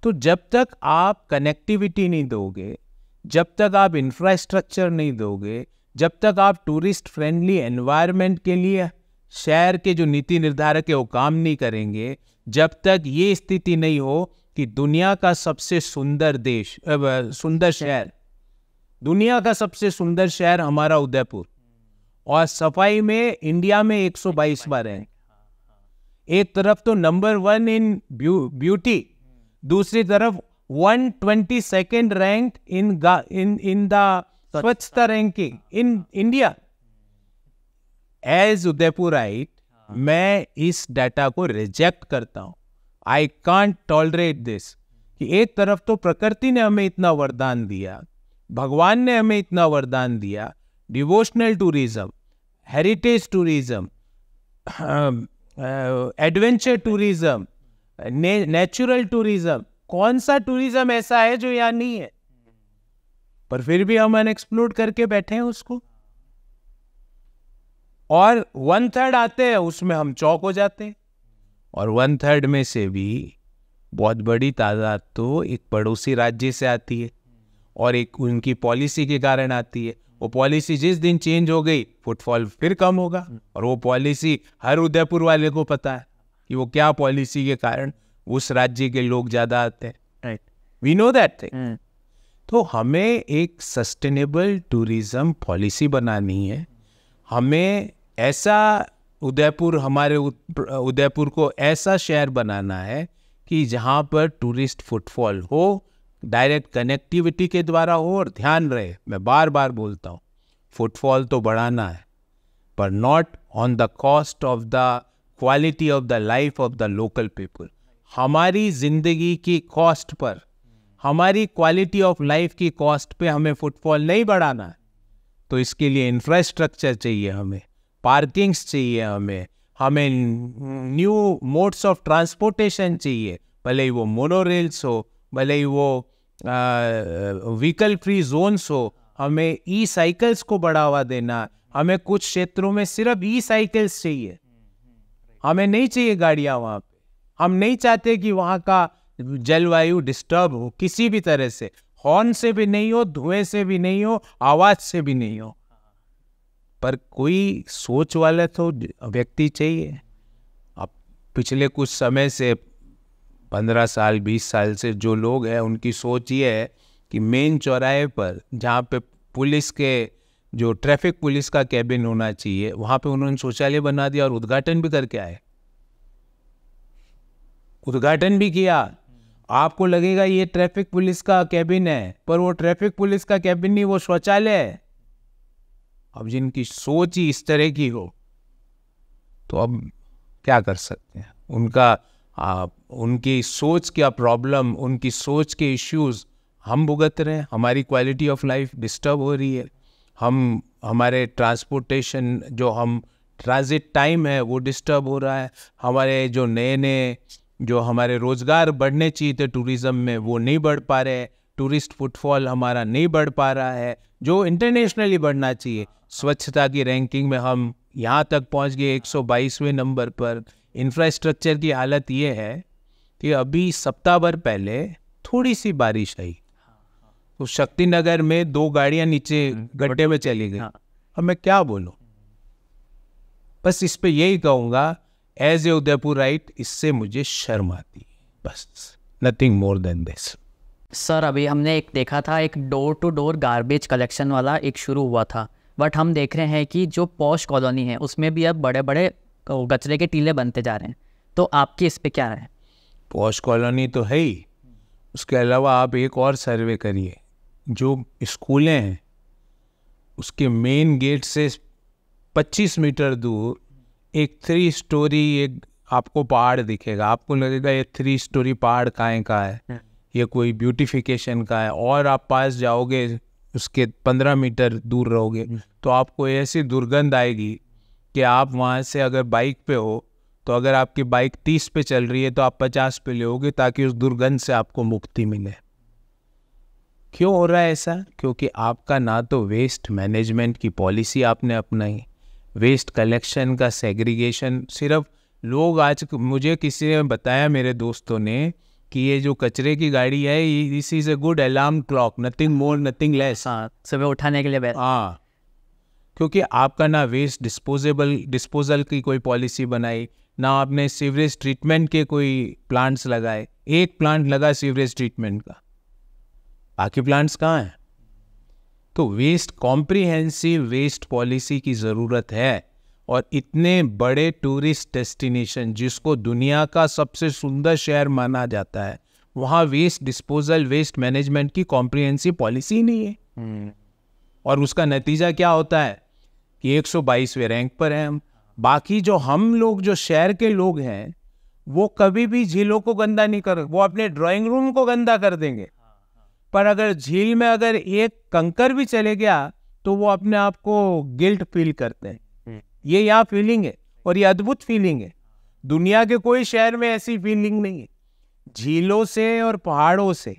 तो जब तक आप कनेक्टिविटी नहीं दोगे, जब तक आप इंफ्रास्ट्रक्चर नहीं दोगे, जब तक आप टूरिस्ट फ्रेंडली एनवायरनमेंट के लिए शहर के जो नीति निर्धारक है वो काम नहीं करेंगे, जब तक ये स्थिति नहीं हो कि दुनिया का सबसे सुंदर शहर, दुनिया का सबसे सुंदर शहर हमारा उदयपुर, और सफाई में इंडिया में 122 बार है। एक तरफ तो नंबर 1 इन ब्यूटी, दूसरी तरफ 122nd रैंक इन द स्वच्छता रैंकिंग इन इंडिया। एज उदयपुराइट मैं इस डाटा को रिजेक्ट करता हूं। आई कांट टॉलरेट दिस कि एक तरफ तो प्रकृति ने हमें इतना वरदान दिया, भगवान ने हमें इतना वरदान दिया, devotional tourism, heritage tourism, adventure tourism, natural tourism, कौन सा टूरिज्म ऐसा है जो यहाँ नहीं है? पर फिर भी हम अनएक्सप्लोर्ड करके बैठे हैं उसको, और 1/3 आते हैं उसमें हम चौक हो जाते हैं। और 1/3 में से भी बहुत बड़ी तादाद तो एक पड़ोसी राज्य से आती है और एक उनकी पॉलिसी के कारण आती है। वो पॉलिसी जिस दिन चेंज हो गई फुटफॉल फिर कम होगा, और वो पॉलिसी हर उदयपुर वाले को पता है कि वो क्या पॉलिसी के कारण उस राज्य के लोग ज्यादा आते हैं। Right, we know that thing. तो हमें एक सस्टेनेबल टूरिज्म पॉलिसी बनानी है। हमें ऐसा हमारे उदयपुर को ऐसा शहर बनाना है कि जहाँ पर टूरिस्ट फुटफॉल हो, डायरेक्ट कनेक्टिविटी के द्वारा हो, और ध्यान रहे, मैं बार बार बोलता हूँ, फुटफॉल तो बढ़ाना है पर not on the cost of the quality of the life of the local people. हमारी जिंदगी की कॉस्ट पर, हमारी क्वालिटी ऑफ लाइफ की कॉस्ट पे हमें फुटफॉल नहीं बढ़ाना है। तो इसके लिए इंफ्रास्ट्रक्चर चाहिए, हमें पार्किंग्स चाहिए, हमें न्यू मोड्स ऑफ ट्रांसपोर्टेशन चाहिए, भले ही वो मोनोरेल्स हो, भले ही वो व्हीकल फ्री जोन्स हो। हमें ई साइकिल्स को बढ़ावा देना, हमें कुछ क्षेत्रों में सिर्फ ई साइकिल्स चाहिए, हमें नहीं चाहिए गाड़ियां वहाँ पे। हम नहीं चाहते कि वहाँ का जलवायु डिस्टर्ब हो किसी भी तरह से, हॉर्न से भी नहीं हो, धुएं से भी नहीं हो, आवाज से भी नहीं हो, पर कोई सोच वाला तो व्यक्ति चाहिए। अब पिछले कुछ समय से 15 साल 20 साल से जो लोग हैं उनकी सोच ये है कि मेन चौराहे पर जहाँ पे पुलिस के जो ट्रैफिक पुलिस का कैबिन होना चाहिए वहाँ पे उन्होंने शौचालय बना दिया और उद्घाटन भी करके आए, उद्घाटन भी किया। आपको लगेगा ये ट्रैफिक पुलिस का कैबिन है, पर वो ट्रैफिक पुलिस का कैबिन नहीं, वो शौचालय है। अब जिनकी सोच ही इस तरह की हो तो अब क्या कर सकते हैं? उनकी सोच का प्रॉब्लम, उनकी सोच के इश्यूज हम भुगत रहे हैं। हमारी क्वालिटी ऑफ लाइफ डिस्टर्ब हो रही है, हमारे ट्रांसपोर्टेशन जो हम ट्रांजिट टाइम है वो डिस्टर्ब हो रहा है, हमारे जो नए जो हमारे रोजगार बढ़ने चाहिए थे टूरिज्म में वो नहीं बढ़ पा रहे हैं, टूरिस्ट फुटफॉल हमारा नहीं बढ़ पा रहा है जो इंटरनेशनली बढ़ना चाहिए। स्वच्छता की रैंकिंग में हम यहाँ तक पहुँच गए 122वें नंबर पर। इंफ्रास्ट्रक्चर की हालत ये है कि अभी सप्ताह भर पहले थोड़ी सी बारिश आई तो शक्तिनगर में 2 गाड़ियां नीचे गड्ढे में चली गई। अब मैं क्या बोलूं? बस इस पे यही कहूंगा, एज ए उदयपुराइट इससे मुझे शर्म आती है, बस, nothing more than this. Sir अभी हमने एक देखा था, एक door to door garbage collection वाला एक शुरू हुआ था, बट हम देख रहे हैं कि जो पॉश कॉलोनी है उसमें भी अब बड़े बड़े कचरे के टीले बनते जा रहे हैं, तो आपकी इस पे क्या है? पॉश कॉलोनी तो है ही, उसके अलावा आप एक और सर्वे करिए, जो स्कूलें हैं उसके मेन गेट से 25 मीटर दूर एक 3 स्टोरी एक आपको पहाड़ दिखेगा, आपको लगेगा ये 3 स्टोरी पहाड़ काहे का है, ये कोई ब्यूटिफिकेशन का है। और आप पास जाओगे, उसके 15 मीटर दूर रहोगे तो आपको ऐसी दुर्गंध आएगी कि आप वहाँ से अगर बाइक पे हो तो अगर आपकी बाइक 30 पे चल रही है तो आप 50 पे लोगे ताकि उस दुर्गंध से आपको मुक्ति मिले। क्यों हो रहा है ऐसा? क्योंकि आपका ना तो वेस्ट मैनेजमेंट की पॉलिसी आपने अपनाई, वेस्ट कलेक्शन का सेग्रीगेशन। सिर्फ लोग आज, मुझे किसी ने बताया, मेरे दोस्तों ने, कि ये जो कचरे की गाड़ी है, this is a good alarm clock, nothing more nothing less. हाँ, सुबह उठाने के लिए। हाँ, क्योंकि आपका ना वेस्ट डिस्पोजल की कोई पॉलिसी बनाई, ना आपने सीवरेज ट्रीटमेंट के कोई प्लांट्स लगाए। एक प्लांट लगा सीवरेज ट्रीटमेंट का, बाकी प्लांट्स कहाँ हैं? तो वेस्ट, कॉम्प्रिहेंसिव वेस्ट पॉलिसी की ज़रूरत है। और इतने बड़े टूरिस्ट डेस्टिनेशन जिसको दुनिया का सबसे सुंदर शहर माना जाता है, वहाँ वेस्ट डिस्पोजल, वेस्ट मैनेजमेंट की कॉम्प्रिहेंसिव पॉलिसी नहीं है। और उसका नतीजा क्या होता है कि 122वें रैंक पर हैं हम। बाकी जो हम लोग, जो शहर के लोग हैं, वो कभी भी झीलों को गंदा नहीं कर, वो अपने ड्राइंग रूम को गंदा कर देंगे, पर अगर झील में अगर एक कंकर भी चले गया तो वो अपने आप को गिल्ट फील करते हैं। ये यहाँ फीलिंग है और ये अद्भुत फीलिंग है। दुनिया के कोई शहर में ऐसी फीलिंग नहीं है। झीलों से और पहाड़ों से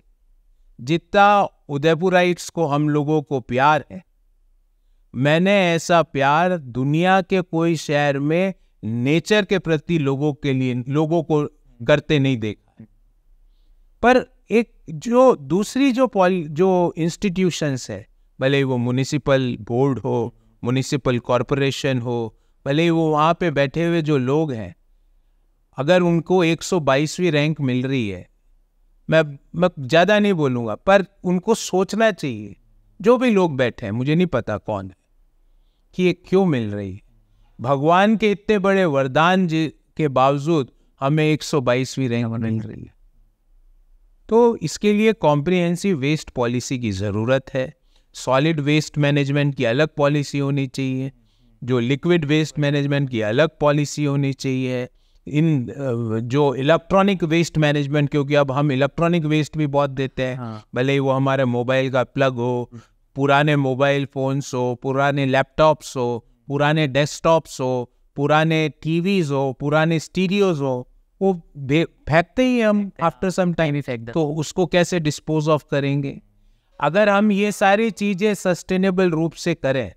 जितना उदयपुराइट्स को, हम लोगों को प्यार है, मैंने ऐसा प्यार दुनिया के कोई शहर में नेचर के प्रति लोगों को करते नहीं देखा। पर एक जो दूसरी जो इंस्टीट्यूशंस है, भले वो म्युनिसिपल बोर्ड हो, म्युनिसिपल कॉरपोरेशन हो, भले वो वहाँ पे बैठे हुए जो लोग हैं, अगर उनको 122वीं रैंक मिल रही है, मैं ज़्यादा नहीं बोलूँगा, पर उनको सोचना चाहिए, जो भी लोग बैठे हैं, मुझे नहीं पता कौन है, कि ये क्यों मिल रही है। भगवान के इतने बड़े वरदान के बावजूद हमें 122वीं रैंक मिल रही है। तो इसके लिए कॉम्प्रिहेंसिव वेस्ट पॉलिसी की ज़रूरत है। सॉलिड वेस्ट मैनेजमेंट की अलग पॉलिसी होनी चाहिए, जो लिक्विड वेस्ट मैनेजमेंट की अलग पॉलिसी होनी चाहिए। जो इलेक्ट्रॉनिक वेस्ट मैनेजमेंट, क्योंकि अब हम इलेक्ट्रॉनिक वेस्ट भी बहुत देते हैं। हाँ। भले ही वो हमारे मोबाइल का प्लग हो, पुराने मोबाइल फोन्स हो, पुराने लैपटॉप्स हो, पुराने डेस्कटॉप्स हो, पुराने टीवीज हो, पुराने स्टीरियोज हो, वो फेंकते ही हम आफ्टर सम टाइम ही फेंक। तो उसको कैसे डिस्पोज ऑफ करेंगे? अगर हम ये सारी चीजें सस्टेनेबल रूप से करें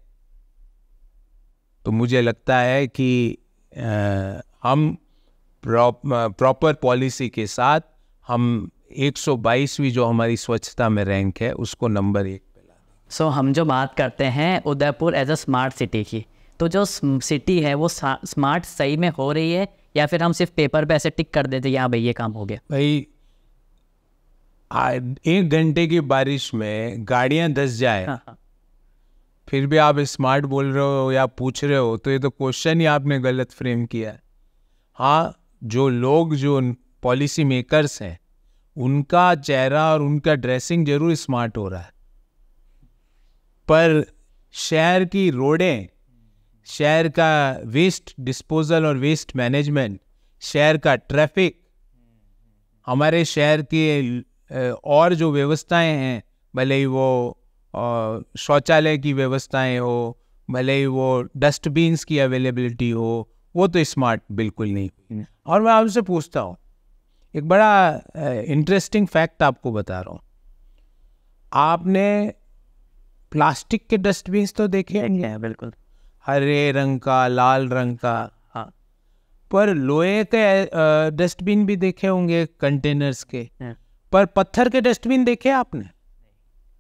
तो मुझे लगता है कि हम प्रॉपर पॉलिसी के साथ हम 122वीं जो हमारी स्वच्छता में रैंक है उसको नंबर 1 पे ला दें। सो हम जो बात करते हैं Udaipur as a smart city की, तो जो सिटी है वो स्मार्ट सही में हो रही है या फिर हम सिर्फ पेपर पे ऐसे टिक कर देते हैं यहाँ भाई ये काम हो गया? भाई 1 घंटे की बारिश में गाड़ियाँ धंस जाए, हाँ। फिर भी आप स्मार्ट बोल रहे हो या पूछ रहे हो, तो ये तो क्वेश्चन ही आपने गलत फ्रेम किया है। हाँ, जो लोग, जो पॉलिसी मेकर्स हैं, उनका चेहरा और उनका ड्रेसिंग जरूर स्मार्ट हो रहा है, पर शहर की रोडें, शहर का वेस्ट डिस्पोजल और वेस्ट मैनेजमेंट, शहर का ट्रैफिक, हमारे शहर की और जो व्यवस्थाएं हैं, भले ही वो शौचालय की व्यवस्थाएं हो, भले ही वो डस्टबिन्स की अवेलेबिलिटी हो, वो तो स्मार्ट बिल्कुल नहीं। और मैं आपसे पूछता हूँ, एक बड़ा इंटरेस्टिंग फैक्ट आपको बता रहा हूँ। आपने प्लास्टिक के डस्टबिन्स तो देखे हैं? बिल्कुल, हरे रंग का, लाल रंग का, हाँ। पर लोहे के डस्टबिन भी देखे होंगे, कंटेनर्स के, पर पत्थर के डस्टबिन देखे आपने?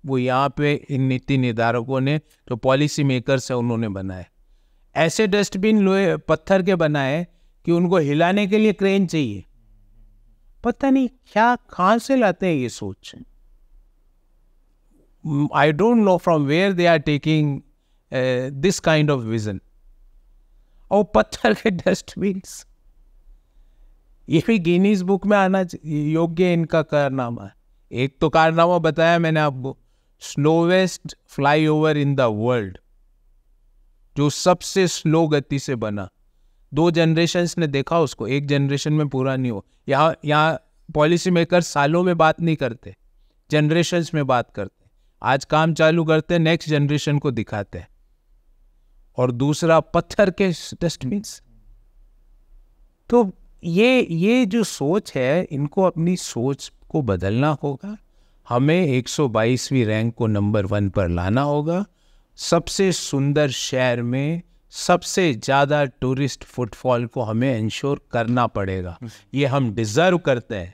वो यहाँ पे इन नीति निर्धारकों ने, जो पॉलिसी मेकर्स है, उन्होंने बनाए ऐसे डस्टबिन लोहे पत्थर के बनाए कि उनको हिलाने के लिए क्रेन चाहिए। पता नहीं क्या, कहाँ से लाते हैं ये सोच। I don't know from where they are taking this kind of vision. और पत्थर के डस्टबिन, ये भी गिनीज बुक में आना योग्य इनका कारनामा है। एक तो कारनामा बताया मैंने आपको, slowest flyover in the world, जो सबसे स्लो गति से बना, 2 जनरेशन्स ने देखा उसको, 1 जनरेशन में पूरा नहीं हो। यहाँ पॉलिसी मेकर सालों में बात नहीं करते, जनरेशन्स में बात करते। आज काम चालू करते, नेक्स्ट जनरेशन को दिखाते हैं। और दूसरा पत्थर के डस्टबिन। तो ये जो सोच है, इनको अपनी सोच को बदलना होगा। हमें 122वीं रैंक को नंबर 1 पर लाना होगा। सबसे सुंदर शहर में सबसे ज़्यादा टूरिस्ट फुटफॉल को हमें इंश्योर करना पड़ेगा। ये हम डिज़र्व करते हैं।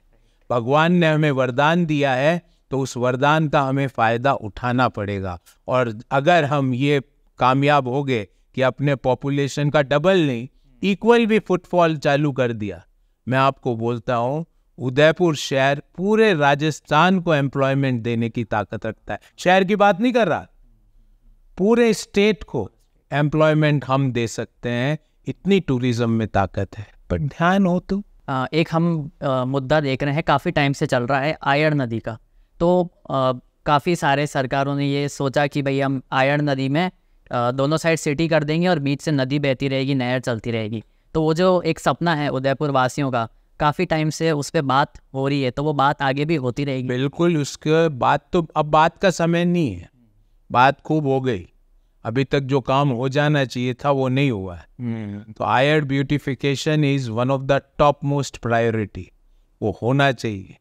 भगवान ने हमें वरदान दिया है, तो उस वरदान का हमें फ़ायदा उठाना पड़ेगा। और अगर हम ये कामयाब हो गए कि अपने पॉपुलेशन का डबल नहीं, इक्वल भी फुटफॉल चालू कर दिया, मैं आपको बोलता हूँ उदयपुर शहर पूरे राजस्थान को एम्प्लॉयमेंट देने की ताकत रखता है। शहर की बात नहीं कर रहा, पूरे स्टेट को एम्प्लॉयमेंट हम दे सकते हैं। इतनी टूरिज्म में ताकत है, पर ध्यान हो तो। एक हम मुद्दा देख रहे हैं, काफ़ी टाइम से चल रहा है, आयड़ नदी का। तो काफ़ी सारे सरकारों ने ये सोचा कि भाई हम आयड़ नदी में दोनों साइड सिटी कर देंगे और बीच से नदी बहती रहेगी, नहर चलती रहेगी। तो वो जो एक सपना है उदयपुर वासियों का, काफ़ी टाइम से उस पर बात हो रही है, तो वो बात आगे भी होती रहेगी। बिल्कुल, उसके बात तो अब बात का समय नहीं है, बात खूब हो गई। अभी तक जो काम हो जाना चाहिए था वो नहीं हुआ है। तो Ayad beautification is one of the top most priority, वो होना चाहिए।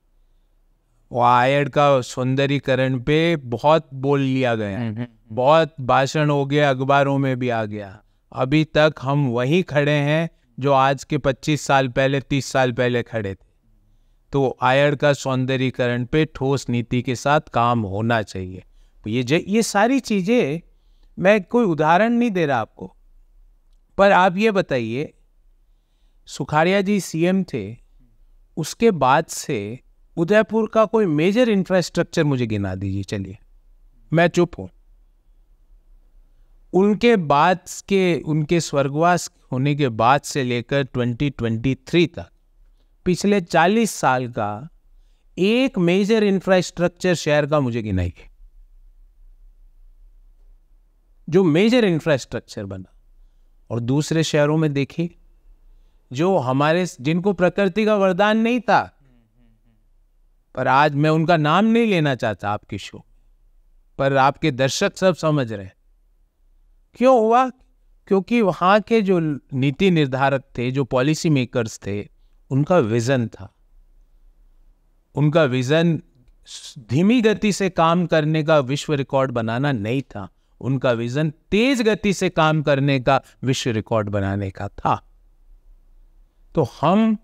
वो आयड़ का सौंदर्यीकरण पे बहुत बोल लिया गया, बहुत भाषण हो गया, अखबारों में भी आ गया। अभी तक हम वहीं खड़े हैं जो आज के 25 साल पहले, 30 साल पहले खड़े थे। तो आयड़ का सौंदर्यीकरण पे ठोस नीति के साथ काम होना चाहिए। ये सारी चीज़ें, मैं कोई उदाहरण नहीं दे रहा आपको, पर आप ये बताइए, सुखाड़िया जी सीएम थे, उसके बाद से उदयपुर का कोई मेजर इंफ्रास्ट्रक्चर मुझे गिना दीजिए। चलिए, मैं चुप हूं। उनके बाद के, उनके स्वर्गवास होने के बाद से लेकर 2023 तक, पिछले 40 साल का एक मेजर इंफ्रास्ट्रक्चर शहर का मुझे गिनाइए, जो मेजर इंफ्रास्ट्रक्चर बना। और दूसरे शहरों में देखिए, जो हमारे, जिनको प्रकृति का वरदान नहीं था, पर आज मैं उनका नाम नहीं लेना चाहता आपके शो, पर आपके दर्शक सब समझ रहे हैं क्यों हुआ। क्योंकि वहाँ के जो नीति निर्धारक थे, जो पॉलिसी मेकर्स थे, उनका विजन था। उनका विजन धीमी गति से काम करने का विश्व रिकॉर्ड बनाना नहीं था, उनका विजन तेज गति से काम करने का विश्व रिकॉर्ड बनाने का था। तो हम,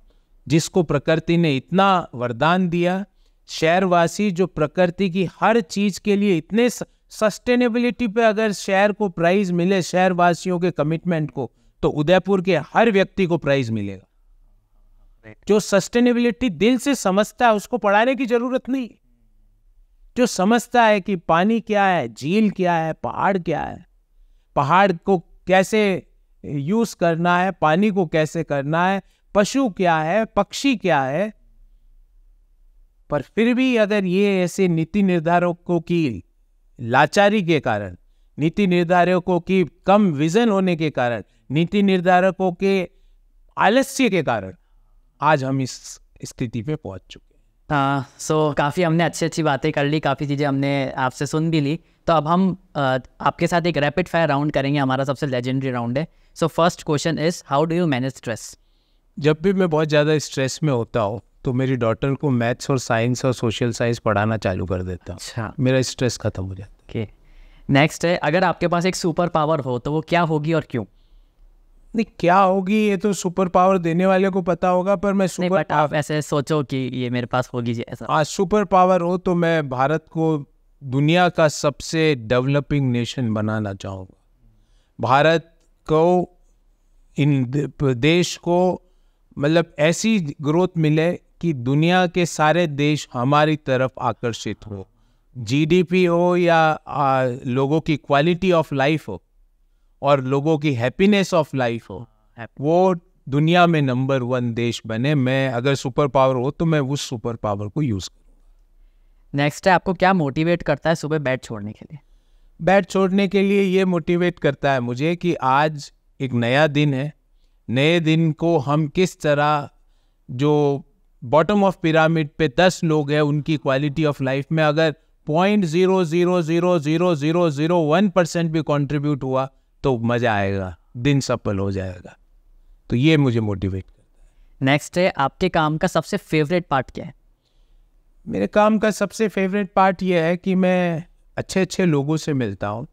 जिसको प्रकृति ने इतना वरदान दिया, शहरवासी जो प्रकृति की हर चीज के लिए इतने सस्टेनेबिलिटी पे, अगर शहर को प्राइज मिले, शहरवासियों के कमिटमेंट को, तो उदयपुर के हर व्यक्ति को प्राइज मिलेगा। जो सस्टेनेबिलिटी दिल से समझता है, उसको पढ़ाने की जरूरत नहीं। जो समझता है कि पानी क्या है, झील क्या है, पहाड़ क्या है, पहाड़ को कैसे यूज करना है, पानी को कैसे करना है, पशु क्या है, पक्षी क्या है। पर फिर भी अगर ये ऐसे नीति निर्धारकों की लाचारी के कारण, नीति निर्धारकों की कम विजन होने के कारण, नीति निर्धारकों के आलस्य के कारण आज हम इस स्थिति पे पहुंच चुके हैं। सो काफ़ी हमने अच्छी बातें कर ली, काफ़ी चीज़ें हमने आपसे सुन भी ली। तो अब हम आपके साथ एक रैपिड फायर राउंड करेंगे, हमारा सबसे लेजेंडरी राउंड है। So first question is, how do you manage stress? जब भी मैं बहुत ज़्यादा स्ट्रेस में होता हूँ, तो मेरी डॉटर को मैथ्स और साइंस और सोशल साइंस पढ़ाना चालू कर देता हूँ। अच्छा, मेरा स्ट्रेस खत्म हो जाता है। ओके, नेक्स्ट है, अगर आपके पास एक सुपर पावर हो तो वो क्या होगी और क्यों? नहीं, क्या होगी ये तो सुपर पावर देने वाले को पता होगा, पर मैं नहीं, बट आप ऐसे सोचो कि ये मेरे पास होगी जी, ऐसा। आज सुपर पावर हो तो मैं भारत को दुनिया का सबसे डेवलपिंग नेशन बनाना चाहूँगा। भारत को, इन देश को, मतलब ऐसी ग्रोथ मिले कि दुनिया के सारे देश हमारी तरफ आकर्षित हो। जीडीपी हो या लोगों की क्वालिटी ऑफ लाइफ हो और लोगों की हैप्पीनेस ऑफ लाइफ हो, वो दुनिया में नंबर 1 देश बने। मैं अगर सुपर पावर हो तो मैं उस सुपर पावर को यूज करूँगा। नेक्स्ट है, आपको क्या मोटिवेट करता है सुबह बेड छोड़ने के लिए? बेड छोड़ने के लिए ये मोटिवेट करता है मुझे कि आज एक नया दिन है, नए दिन को हम किस तरह, जो बॉटम ऑफ पिरामिड पे 10 लोग हैं, उनकी क्वालिटी ऑफ लाइफ में अगर 0.0000001% भी कंट्रीब्यूट हुआ तो मज़ा आएगा, दिन सफल हो जाएगा। तो ये मुझे मोटिवेट करता है। नेक्स्ट है, आपके काम का सबसे फेवरेट पार्ट क्या है? मेरे काम का सबसे फेवरेट पार्ट ये है कि मैं अच्छे अच्छे लोगों से मिलता हूँ,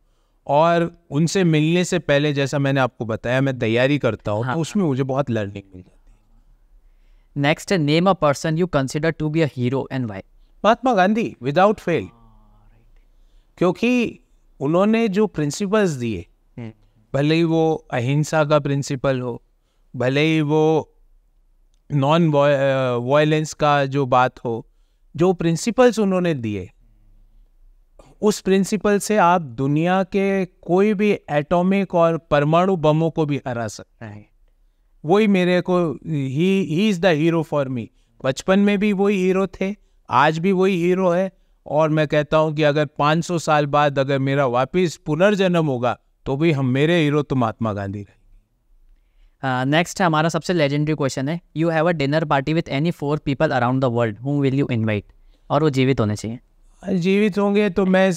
और उनसे मिलने से पहले, जैसा मैंने आपको बताया, मैं तैयारी करता हूँ। हाँ। तो उसमें मुझे बहुत लर्निंग मिल जाती है। नेक्स्ट है, name a person you consider to be a hero and why? Mahatma Gandhi, without fail. क्योंकि उन्होंने जो प्रिंसिपल्स दिए, भले ही वो अहिंसा का प्रिंसिपल हो, भले ही वो नॉन वायलेंस का जो बात हो, जो प्रिंसिपल्स उन्होंने दिए, उस प्रिंसिपल से आप दुनिया के कोई भी एटॉमिक और परमाणु बमों को भी हरा सकते हैं। वही मेरे को, he is the hero for me. बचपन में भी वही हीरो थे, आज भी वही हीरो है, और मैं कहता हूँ कि अगर 500 साल बाद अगर मेरा वापस पुनर्जन्म होगा तो भी हम मेरे हीरो तो महात्मा गांधी रहेंगे। नेक्स्ट है हमारा सबसे लेजेंडरी क्वेश्चन है, you have a dinner party with any 4 people around the world, whom will you invite? और वो जीवित होने चाहिए। जीवित होंगे तो मैं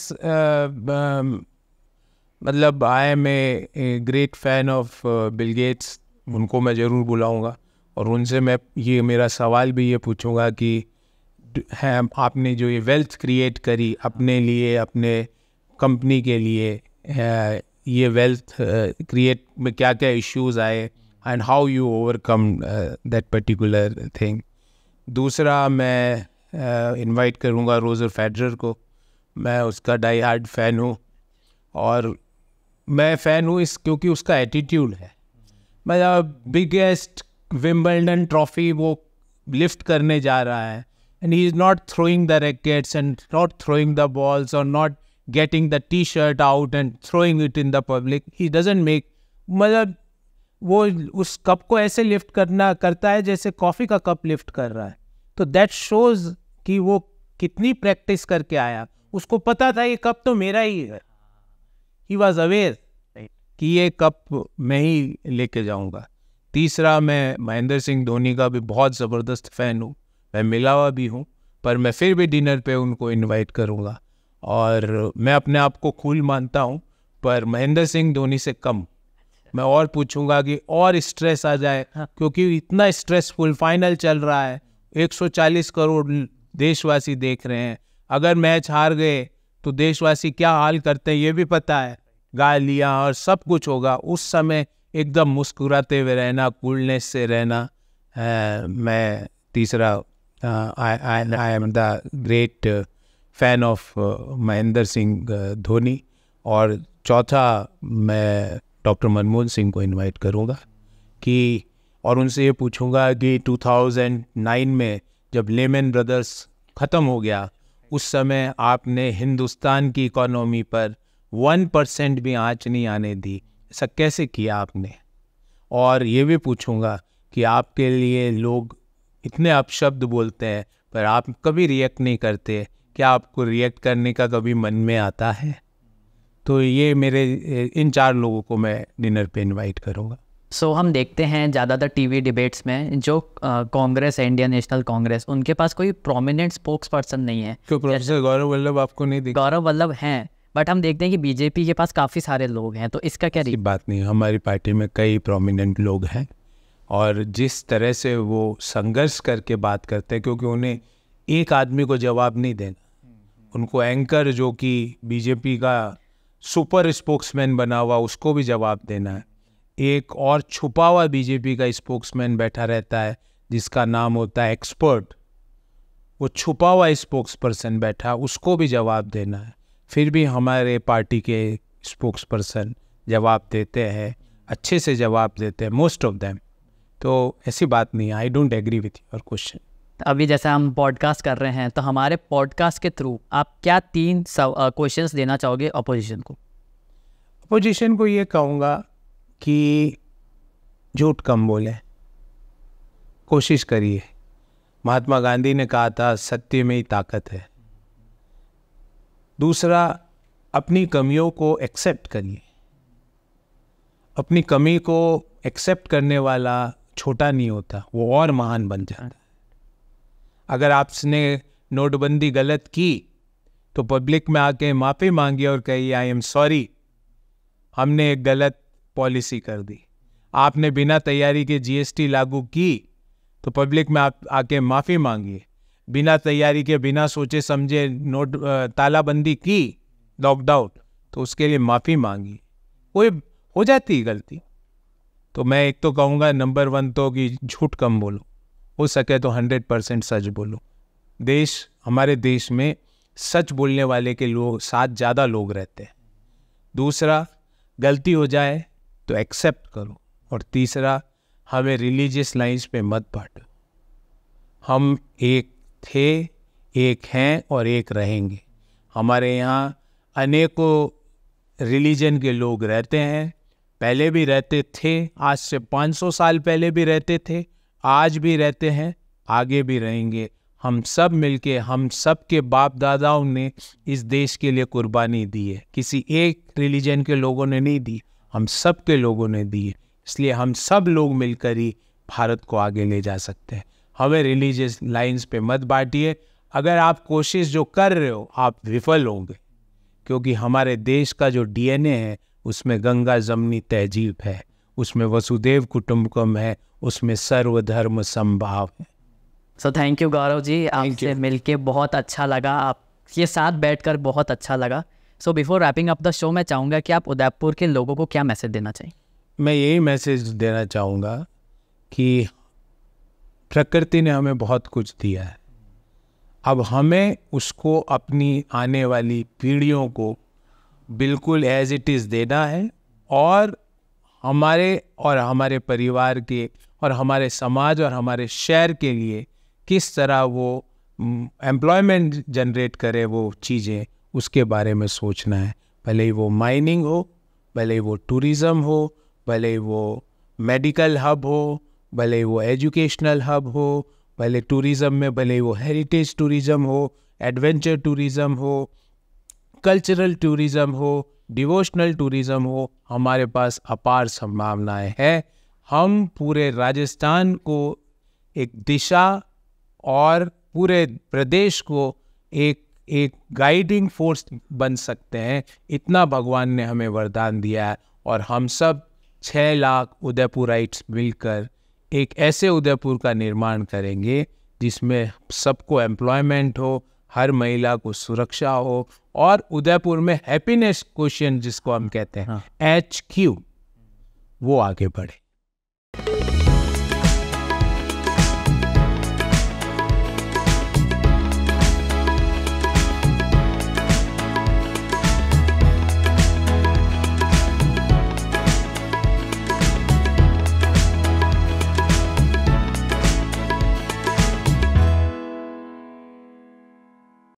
मतलब I am a great fan of Bill Gates, उनको मैं ज़रूर बुलाऊंगा, और उनसे मैं ये मेरा सवाल भी ये पूछूंगा कि है आपने जो ये वेल्थ क्रिएट करी अपने लिए, अपने कंपनी के लिए, ये वेल्थ क्रिएट में क्या क्या इश्यूज आए, and how you overcome that particular thing. दूसरा, मैं इनवाइट करूँगा रोजर फेडरर को। मैं उसका डाई हार्ड फ़ैन हूँ, और मैं फ़ैन हूँ क्योंकि उसका एटीट्यूड है। मतलब बिगेस्ट विंबलडन ट्रॉफी वो लिफ्ट करने जा रहा है, and he is not throwing the rackets and not throwing the balls और not getting the T shirt out and throwing it in the public. He doesn't make, मतलब वो उस cup को ऐसे लिफ्ट करता है जैसे कॉफ़ी का कप लिफ्ट कर रहा है। तो दैट शोज कि वो कितनी प्रैक्टिस करके आया। उसको पता था ये कप तो मेरा ही है, ही वॉज अवेयर कि ये कप मैं ही लेके जाऊंगा। तीसरा, मैं महेंद्र सिंह धोनी का भी बहुत ज़बरदस्त फ़ैन हूँ, मैं मिला हुआ भी हूँ, पर मैं फिर भी डिनर पे उनको इनवाइट करूँगा। और मैं अपने आप को कूल मानता हूँ, पर महेंद्र सिंह धोनी से कम। मैं और पूछूंगा कि और स्ट्रेस आ जाए, क्योंकि इतना स्ट्रेसफुल फाइनल चल रहा है, 140 करोड़ देशवासी देख रहे हैं। अगर मैच हार गए तो देशवासी क्या हाल करते हैं ये भी पता है, गालियाँ और सब कुछ होगा। उस समय एकदम मुस्कुराते हुए रहना, कूलनेस से रहना। मैं तीसरा, I am the great fan of Mahendra Singh Dhoni. और चौथा, मैं डॉक्टर मनमोहन सिंह को इनवाइट करूँगा कि, और उनसे ये पूछूंगा कि 2009 में जब लेमन ब्रदर्स ख़त्म हो गया, उस समय आपने हिंदुस्तान की इकोनॉमी पर 1% भी आँच नहीं आने दी, ऐसा कैसे किया आपने? और ये भी पूछूंगा कि आपके लिए लोग इतने अपशब्द बोलते हैं पर आप कभी रिएक्ट नहीं करते, क्या आपको रिएक्ट करने का कभी मन में आता है? तो ये मेरे इन 4 लोगों को मैं डिनर पे इनवाइट करूँगा। सो हम देखते हैं ज़्यादातर टीवी डिबेट्स में जो कांग्रेस है, इंडियन नेशनल कांग्रेस, उनके पास कोई प्रोमिनेंट स्पोक्स पर्सन नहीं है। क्यों प्रोफेसर गौरव वल्लभ आपको नहीं दिखा? गौरव वल्लभ हैं, बट हम देखते हैं कि बीजेपी के पास काफ़ी सारे लोग हैं, तो इसका क्या ऐसी बात नहीं, हमारी पार्टी में कई प्रोमिनेंट लोग हैं, और जिस तरह से वो संघर्ष करके बात करते हैं, क्योंकि उन्हें एक आदमी को जवाब नहीं देना, उनको एंकर जो कि बीजेपी का सुपर स्पोक्समैन बना हुआ उसको भी जवाब देना है। एक और छुपा हुआ बीजेपी का स्पोक्समैन बैठा रहता है जिसका नाम होता है एक्सपर्ट, वो छुपा हुआ स्पोक्स पर्सन बैठा, उसको भी जवाब देना है। फिर भी हमारे पार्टी के स्पोक्स पर्सन जवाब देते हैं, अच्छे से जवाब देते हैं, मोस्ट ऑफ देम। तो ऐसी बात नहीं है, I don't agree with your question. अभी जैसे हम पॉडकास्ट कर रहे हैं, तो हमारे पॉडकास्ट के थ्रू आप क्या 3 क्वेश्चंस देना चाहोगे अपोजिशन को? अपोजिशन को ये कहूँगा कि झूठ कम बोले, कोशिश करिए। महात्मा गांधी ने कहा था सत्य में ही ताकत है। दूसरा, अपनी कमियों को एक्सेप्ट करिए, अपनी कमी को एक्सेप्ट करने वाला छोटा नहीं होता, वो और महान बन जाता है। अगर आपने नोटबंदी गलत की तो पब्लिक में आके माफ़ी मांगी और कही आई एम सॉरी, हमने एक गलत पॉलिसी कर दी। आपने बिना तैयारी के जीएसटी लागू की तो पब्लिक में आप आके माफ़ी मांगिए। बिना तैयारी के, बिना सोचे समझे तालाबंदी की, लॉकडाउन, तो उसके लिए माफ़ी मांगी। वो हो जाती है गलती। तो मैं एक तो कहूँगा नंबर 1 तो कि झूठ कम बोलो, हो सके तो 100% सच बोलो। हमारे देश में सच बोलने वाले के साथ ज़्यादा लोग रहते हैं। दूसरा, गलती हो जाए तो एक्सेप्ट करो। और तीसरा, हमें रिलीजियस लाइंस पे मत बांटो। हम एक थे, एक हैं और एक रहेंगे। हमारे यहाँ अनेकों रिलीजन के लोग रहते हैं, पहले भी रहते थे, आज से 500 साल पहले भी रहते थे, आज भी रहते हैं, आगे भी रहेंगे। हम सब मिलके, हम सब के बाप दादाओं ने इस देश के लिए कुर्बानी दी है। किसी एक रिलीजन के लोगों ने नहीं दी, हम सब के लोगों ने दी है। इसलिए हम सब लोग मिलकर ही भारत को आगे ले जा सकते हैं। हमें रिलीजियस लाइंस पे मत बांटिए। अगर आप कोशिश जो कर रहे हो, आप विफल होंगे, क्योंकि हमारे देश का जो डीएनए है उसमें गंगा जमनी तहजीब है, उसमें वसुदेव कुटुंबकम है, उसमें सर्वधर्म समभाव है। So thank you Gaurav ji, आपसे मिलके बहुत अच्छा लगा, आपके साथ बैठकर बहुत अच्छा लगा। So before wrapping up the show, मैं चाहूँगा कि आप उदयपुर के लोगों को क्या मैसेज देना चाहिए? मैं यही मैसेज देना चाहूँगा कि प्रकृति ने हमें बहुत कुछ दिया है, अब हमें उसको अपनी आने वाली पीढ़ियों को बिल्कुल एज इट इज़ देना है। और हमारे परिवार के और हमारे समाज और हमारे शहर के लिए किस तरह वो एम्प्लॉयमेंट जनरेट करे वो चीज़ें, उसके बारे में सोचना है। भले ही वो माइनिंग हो, भले ही वो टूरिज़्म हो, भले ही वो मेडिकल हब हो, भले ही वो एजुकेशनल हब हो, भले टूरिज़्म में भले ही वो हेरिटेज टूरिज़्म हो, एडवेंचर टूरिज़्म हो, कल्चरल टूरिज़्म हो, डिवोशनल टूरिज़्म हो, हमारे पास अपार संभावनाएं हैं। हम पूरे राजस्थान को एक दिशा और पूरे प्रदेश को एक गाइडिंग फोर्स बन सकते हैं, इतना भगवान ने हमें वरदान दिया है। और हम सब 6 लाख उदयपुराइट्स मिलकर एक ऐसे उदयपुर का निर्माण करेंगे जिसमें सबको एम्प्लॉयमेंट हो, हर महिला को सुरक्षा हो, और उदयपुर में हैप्पीनेस क्वोशिएंट जिसको हम कहते हैं HQ, वो आगे बढ़े।